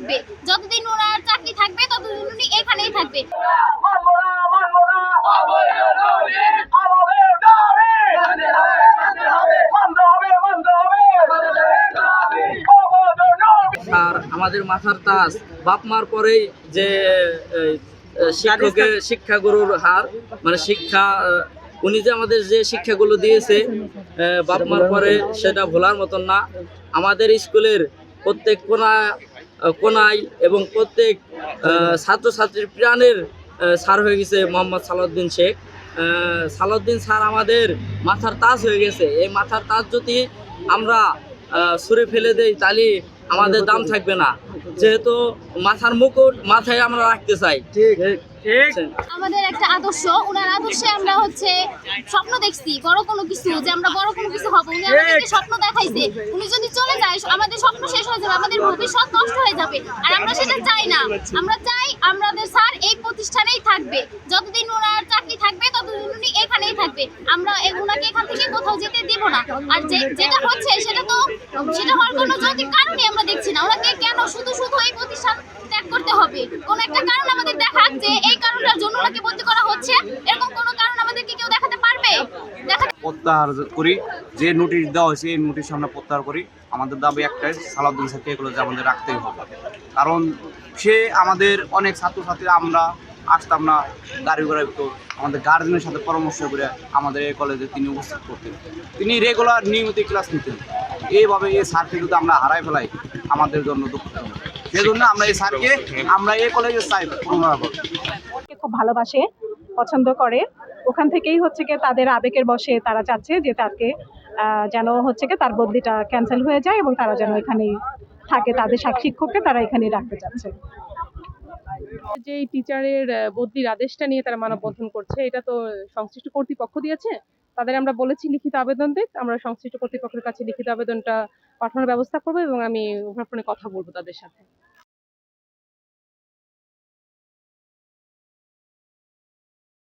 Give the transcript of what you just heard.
থাকবে, যতদিন ওনার চাকরি থাকবে ততদিন উনি এখানেই থাকবে। আর আমাদের মাথার তাজ বাপ মার পরেই যে শিক্ষাগুরুর হার মানে শিক্ষা, উনি যে আমাদের যে শিক্ষাগুলো দিয়েছে বাপ মার পরে সেটা ভোলার মতন না। আমাদের স্কুলের প্রত্যেক কোনায় এবং প্রত্যেক ছাত্রছাত্রীর প্রাণের স্যার হয়ে গেছে মোহাম্মদ সালাউদ্দিন শেখ। সালাউদ্দিন স্যার আমাদের মাথার তাজ হয়ে গেছে। এই মাথার তাজ যদি আমরা ছুঁড়ে ফেলে দেই তাহলে আমাদের দাম থাকবে না, যেহেতু মাথার মুকুট মাথায় আমরা রাখতে চাই। আমাদের একটা আদর্শ, ওনার আদর্শে আমরা স্বপ্ন দেখছি বড় কোনো কিছু, যে আমরা বড় কোনো কিছু হব। উনি আমাদেরকে স্বপ্ন দেখাইছে, উনি যদি চলে যায় আমাদের স্বপ্ন শেষ হয়ে যাবে, আমাদের ভবিষ্যৎ নষ্ট হয়ে যাবে। আর আমরা সেটা চাই না। আমরা চাই আমাদের স্যার এই প্রতিষ্ঠানেই থাকবে, যতদিন ওনার চাকরি থাকবে ততদিন উনি এখানেই থাকবে। আমরা ওনাকে এখান থেকে কোথাও যেতে দিব না। আর যেটা হচ্ছে সেটা হওয়ার কোনো যৌক্তিক কারণই আমরা দেখছি না। ওনাকে কেন শুধু এই প্রতিষ্ঠান ত্যাগ করতে হবে? কোন একটা কারণ আমাদের দেখাক যে এই কারণটার জন্য ওনাকে বদলি করা হচ্ছে, এরকম কোনো কারণ আমাদেরকে কেউ দেখাতে পারবে? প্রত্যাহার করি, যে নোটিশ দেওয়া হয়েছে এই নোটিশ আমরা প্রত্যাহার করি। আমাদের দাবি একটাই, সালাউদ্দিন স্যারকে এগুলো যে আমাদের রাখতেই হবে। কারণ সে আমাদের অনেক ছাত্রছাত্রী আমরা আসতাম না, গাড়ি ঘোড়া তো আমাদের গার্জেনের সাথে পরামর্শ করে আমাদের এই কলেজে তিনি উপস্থিত করতেন। তিনি রেগুলার নিয়মিত ক্লাস নিতেন। এইভাবে এই স্যারকে যদি আমরা হারাই ফেলাই আমাদের জন্য দুঃখজনক। সেজন্য আমরা এই স্যারকে আমরা এই কলেজে চাই পুনরাবৃত্তি। খুব ভালোবাসে, পছন্দ করে, ওখান থেকেই তাদের আবেগের বশে তারা চাচ্ছে যে তাকে যেন তার বদলিটা ক্যান্সেল হয়ে যায় এবং তারা যেন এখানেই থাকে, তাদের শিক্ষককে তারা এখানেই রাখতে চাচ্ছে। যে টিচারের বদলির আদেশটা নিয়ে তারা মানববন্ধন করছে, এটা তো সংশ্লিষ্ট কর্তৃপক্ষ দিয়েছে। তাদের আমরা বলেছি লিখিত আবেদন দিক, আমরা সংশ্লিষ্ট কর্তৃপক্ষের কাছে লিখিত আবেদনটা পাঠানোর ব্যবস্থা করবো এবং আমি ওভার ফোনে কথা বলবো তাদের সাথে।